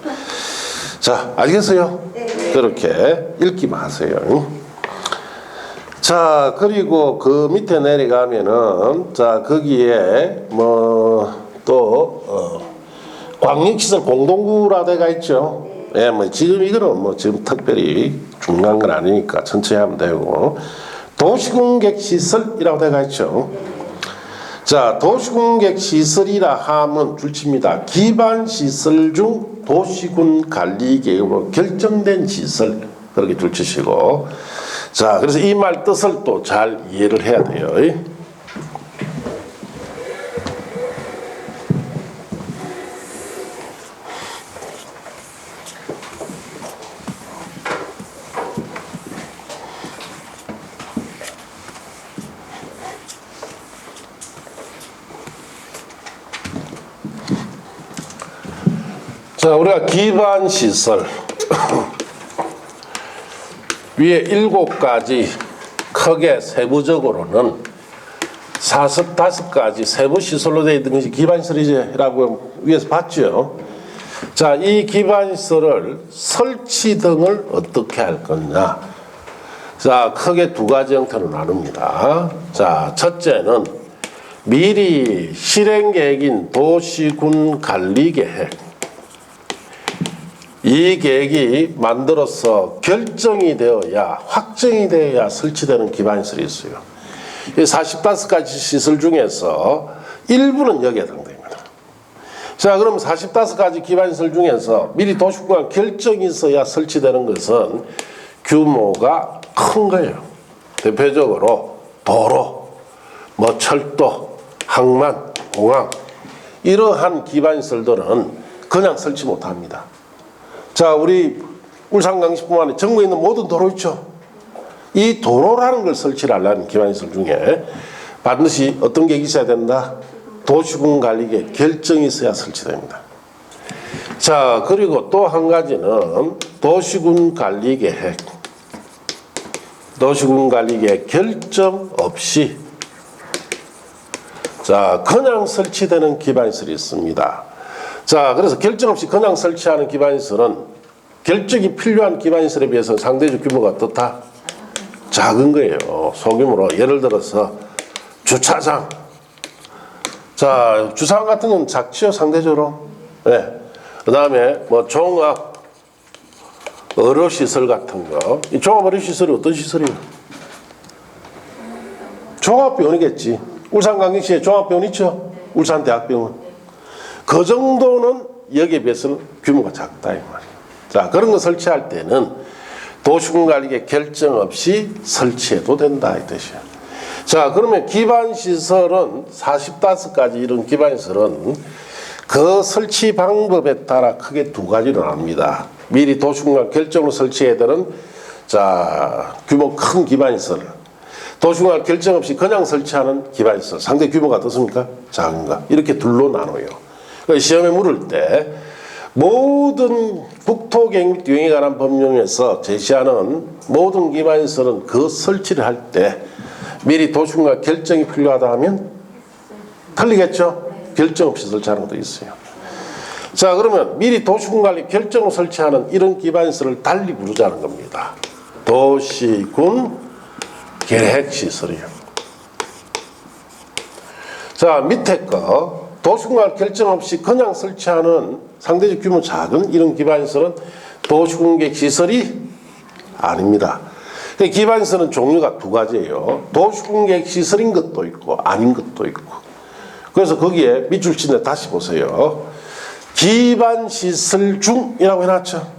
자, 알겠어요? 네. 그렇게 읽기만 하세요. 자, 그리고 그 밑에 내려가면은 자, 거기에 뭐 또 광역시설 공동구라 돼가 있죠. 뭐 지금 이거는 뭐 지금 특별히 중요한 건 아니니까 천천히 하면 되고, 도시공객시설이라고 돼가 있죠. 자, 도시공객 시설이라 하면 줄칩니다. 기반 시설 중 도시군 관리 계획으로 결정된 시설, 그렇게 줄치시고. 자, 그래서 이 말 뜻을 또 잘 이해를 해야 돼요. 자, 우리가 기반 시설 위에 7가지 크게 세부적으로는 45가지 세부 시설로 되어 있는 것이 기반 시설이라고 위에서 봤죠. 자, 이 기반 시설을 설치 등을 어떻게 할 거냐. 자, 크게 2가지 형태로 나눕니다. 자, 첫째는 미리 실행 계획인 도시군 관리 계획. 이 계획이 만들어서 결정이 되어야, 확정이 되어야 설치되는 기반시설이 있어요. 45가지 시설 중에서 일부는 여기에 해당됩니다. 자, 그럼 45가지 기반시설 중에서 미리 도시군과 결정이 있어야 설치되는 것은 규모가 큰 거예요. 대표적으로 도로, 철도, 항만, 공항, 이러한 기반시설들은 그냥 설치 못합니다. 자, 우리 울산광역시뿐만 아니라 전국에 있는 모든 도로 있죠. 이 도로라는 걸 설치를 하려는 기반시설 중에 반드시 어떤 계획이 있어야 된다? 도시군 관리계획 결정이 있어야 설치됩니다. 자, 그리고 또 한 가지는 도시군 관리계획 결정 없이 자, 그냥 설치되는 기반시설이 있습니다. 자, 그래서 결정 없이 그냥 설치하는 기반시설은 결정이 필요한 기반시설에 비해서 상대적 규모가 어떻다? 작은 거예요. 소규모로. 예를 들어서 주차장. 자, 주차장 같은 건 작지요, 상대적으로. 네. 그 다음에 종합 의료시설 같은 거. 이 종합 의료시설이 어떤 시설이에요? 종합병원이겠지. 울산광역시에 종합병원 있죠? 울산대학병원. 그 정도는 여기에 비해서는 규모가 작다, 이 말이에요. 자, 그런 거 설치할 때는 도시군 관리계 결정 없이 설치해도 된다, 이 뜻이에요. 자, 그러면 기반시설은 45가지 이런 기반시설은 그 설치 방법에 따라 크게 2가지로 나눕니다. 미리 도시군과 결정으로 설치해야 되는 자, 규모 큰 기반시설. 도시군과 결정 없이 그냥 설치하는 기반시설. 상대 규모가 어떻습니까? 작은가? 이렇게 둘로 나눠요. 시험에 물을 때 모든 국토계획 및 유형에 관한 법령에서 제시하는 모든 기반시설은 그 설치를 할 때 미리 도시군과 결정이 필요하다 하면 틀리겠죠? 결정 없이 설치하는 것도 있어요. 자, 그러면 미리 도시군 관리 결정을 설치하는 이런 기반시설을 달리 부르자는 겁니다. 도시군 계획시설이요. 자, 밑에 거 도시군과 결정 없이 그냥 설치하는 상대적 규모 작은 이런 기반시설은 도시군계획 시설이 아닙니다. 기반시설은 종류가 2가지예요. 도시군계획 시설인 것도 있고 아닌 것도 있고. 그래서 거기에 밑줄 치는데 다시 보세요. 기반시설 중이라고 해놨죠.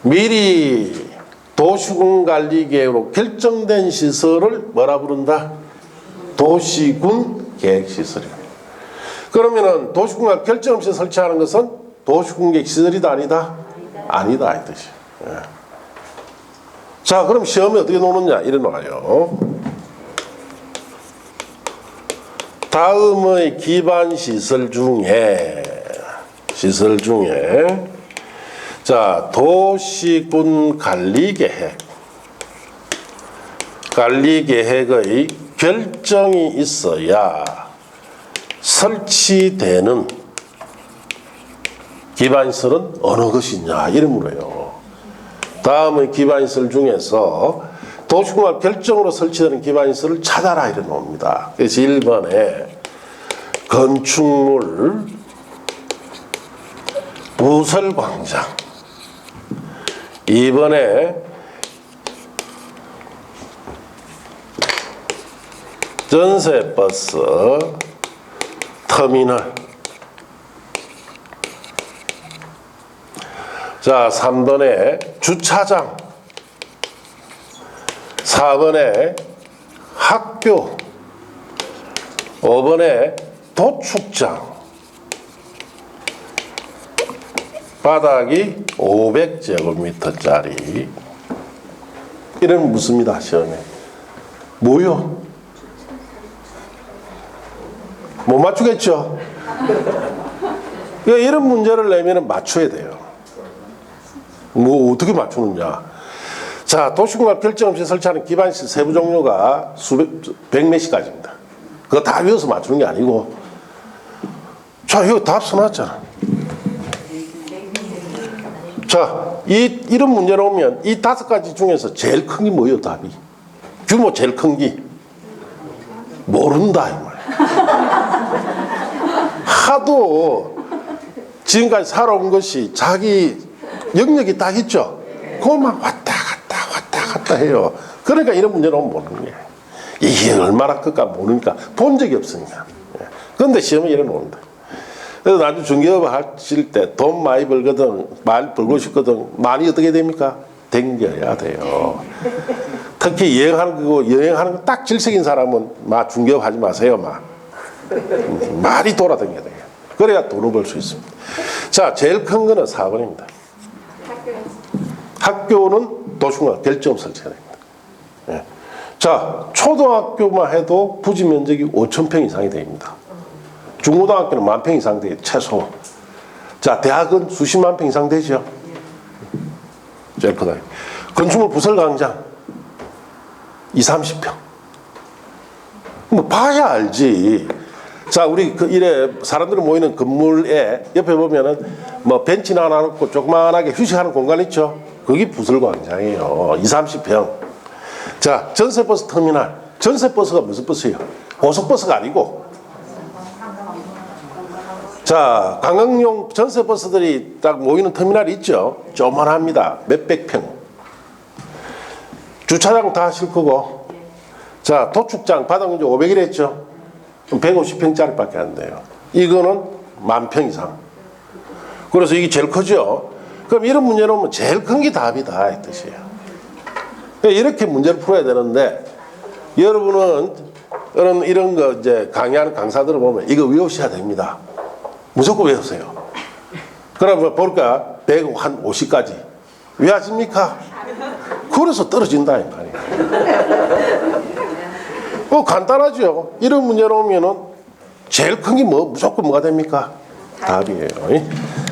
미리 도시군 관리 계획으로 결정된 시설을 뭐라 부른다? 도시군 계획 시설이에요. 그러면은 도시군과 결정 없이 설치하는 것은 도시군 계획 시설이다, 아니다? 아니다, 이 뜻이에요. 예. 자, 그럼 시험에 어떻게 노느냐? 이래 나와요. 다음의 기반 시설 중에 자, 도시군 관리계획의 결정이 있어야 설치되는 기반시설은 어느 것이냐 이러므로요. 다음의 기반시설 중에서 도시군과 결정으로 설치되는 기반시설을 찾아라 이래 놓습니다. 그래서 1번에 건축물, 부설광장, 2번에 전세버스 터미널. 자, 3번에 주차장, 4번에 학교, 5번에 도축장. 바닥이 500제곱미터짜리. 이런 묻습니다, 시험에. 뭐요? 못 맞추겠죠? 이런 문제를 내면 맞춰야 돼요. 뭐 어떻게 맞추느냐? 자, 도시공간 결정 없이 설치하는 기반시설 세부 종류가 백 몇 가지입니다. 그거 다 외워서 맞추는 게 아니고. 자, 이거 답 써놨잖아. 자, 이런 문제로 오면 이 5가지 중에서 제일 큰 게 뭐예요, 답이? 규모 제일 큰 게? 모른다, 이 말. 하도 지금까지 살아온 것이 자기 영역이 딱 있죠. 그것만 왔다 갔다 해요. 그러니까 이런 문제는 모르는 거예요. 이게 얼마나 클까 모르니까 본 적이 없으니까. 그런데 시험에 이래 놓는다. 그래서 나중에 중개업 하실 때 돈 많이 벌거든, 많이 벌고 싶거든, 많이 어떻게 됩니까? 댕겨야 돼요. 특히 여행하는 거 딱 질색인 사람은 막 중개업 하지 마세요, 막. 많이 돌아다녀야 돼요. 그래야 돈을 벌 수 있습니다. 자, 제일 큰 거는 4번입니다. 학교는 도시공간 결정 설치가 됩니다. 예. 자, 초등학교만 해도 부지 면적이 5,000평 이상이 됩니다. 중고등학교는 10,000평 이상 돼요, 최소. 자, 대학은 수십만 평 이상 되죠. 제일 크다. 건축물 부설 광장 20-30평. 뭐 봐야 알지. 자, 우리 이래 사람들이 모이는 건물에 옆에 보면은 뭐 벤치나 하나 놓고 조그만하게 휴식하는 공간 있죠. 그게 부설 광장이에요. 20-30평. 자, 전세버스 터미널. 전세버스가 무슨 버스예요? 고속버스가 아니고. 자, 관광용 전세버스들이 딱 모이는 터미널이 있죠. 조만합니다. 몇백 평. 주차장 다 하실 거고. 자, 도축장 바닥 이제 500이라 했죠. 150평짜리밖에 안 돼요. 이거는 10,000평 이상. 그래서 이게 제일 크죠. 그럼 이런 문제는 오면 제일 큰 게 답이다 이 뜻이에요. 이렇게 문제를 풀어야 되는데 여러분은 이런 거 이제 강의하는 강사들을 보면 이거 외우셔야 됩니다. 무조건 외우세요. 그러면 볼까? 150까지. 왜 하십니까? 그래서 떨어진다 이 말이에요. 간단하죠. 이런 문제로 오면은 제일 큰 게 무조건 뭐가 됩니까? 답이에요.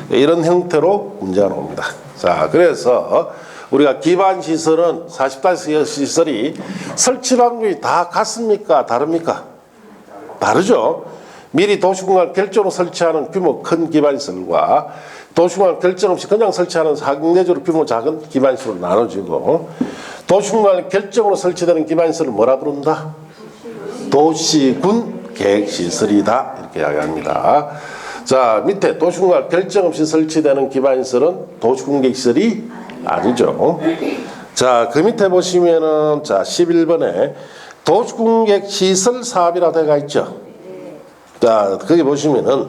이런 형태로 문제가 나옵니다. 자, 그래서 우리가 기반 시설은 40단 시설이 설치 방법이 다 같습니까? 다릅니까? 다르죠. 미리 도시공간 결정으로 설치하는 규모 큰 기반시설과 도시공간 결정 없이 그냥 설치하는 상대적으로 규모 작은 기반시설로 나눠지고, 도시공간 결정으로 설치되는 기반시설을 뭐라 부른다? 도시군 계획시설이다 이렇게 이야기합니다. 자, 밑에 도시공간 결정 없이 설치되는 기반시설은 도시군 계획시설이 아니죠. 자, 그 밑에 보시면은 자 11번에 도시군 계획시설 사업이라고 되어 있죠. 자, 거기 보시면은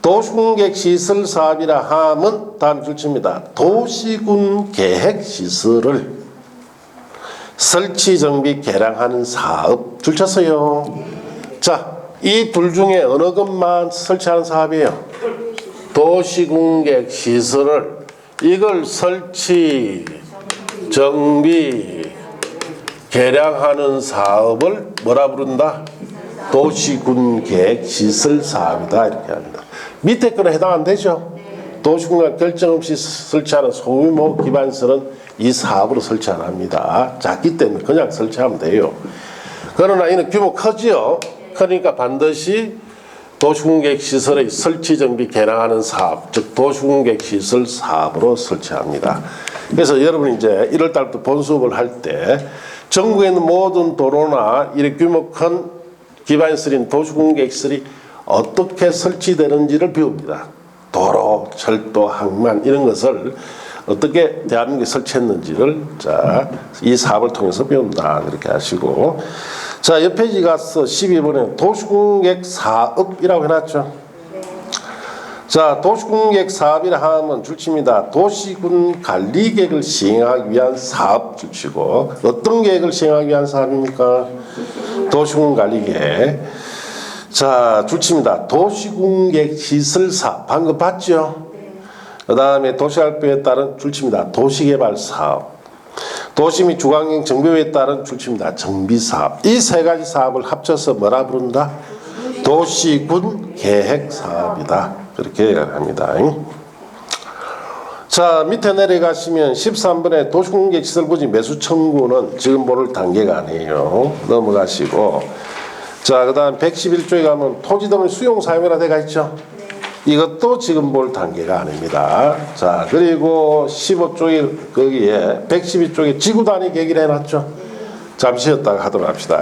도시군객 시설 사업이라 함은 다음 줄칩니다. 도시군 계획 시설을 설치 정비 개량하는 사업 줄 쳤어요. 자, 이 둘 중에 어느 것만 설치하는 사업이에요? 도시군객 시설을 이걸 설치 정비 개량하는 사업을 뭐라 부른다? 도시군 계획 시설 사업이다 이렇게 합니다. 밑에 거는 해당 안 되죠. 도시공간 결정 없이 설치하는 소규모 기반시설은 이 사업으로 설치 안 합니다. 작기 때문에 그냥 설치하면 돼요. 그러나 이는 규모 크지요. 그러니까 반드시 도시군 계획 시설의 설치 정비 개량하는 사업, 즉 도시군 계획 시설 사업으로 설치합니다. 그래서 여러분 이제 1월 달부터 본 수업을 할 때 전국에 있는 모든 도로나 이렇게 규모 큰 기반시설인 도시군 계획 시설이 어떻게 설치되는지를 배웁니다. 도로, 철도, 항만 이런 것을 어떻게 대한민국에 설치했는지를 자, 이 사업을 통해서 배운다 이렇게 하시고, 자, 옆 페이지 가서 12번에 도시공백 사업이라고 해놨죠. 자, 도시공백 사업이라 하면 줄칩니다. 도시군 관리 계획을 시행하기 위한 사업 줄치고, 어떤 계획을 시행하기 위한 사업입니까? 도시군 관리 계획. 자, 줄칩니다. 도시공백 시설 사업. 방금 봤죠? 그 다음에 도시활법에 따른 줄칩니다. 도시개발 사업. 도시 및 주관경 정비에 따른 줄칩니다. 정비사업. 이 세 가지 사업을 합쳐서 뭐라 부른다? 도시군 계획 사업이다. 그렇게 얘기합니다. 자, 밑에 내려가시면 13번에 도시공개 시설 부지 매수 청구는 지금 모를 단계가 아니에요. 넘어가시고. 자, 그 다음 111조에 가면 토지 등을 수용 사용이라 되어 있죠. 이것도 지금 볼 단계가 아닙니다. 자, 그리고 15쪽에 거기에 112쪽에 지구 단위 계획이라 해놨죠. 잠시 쉬었다가 하도록 합시다.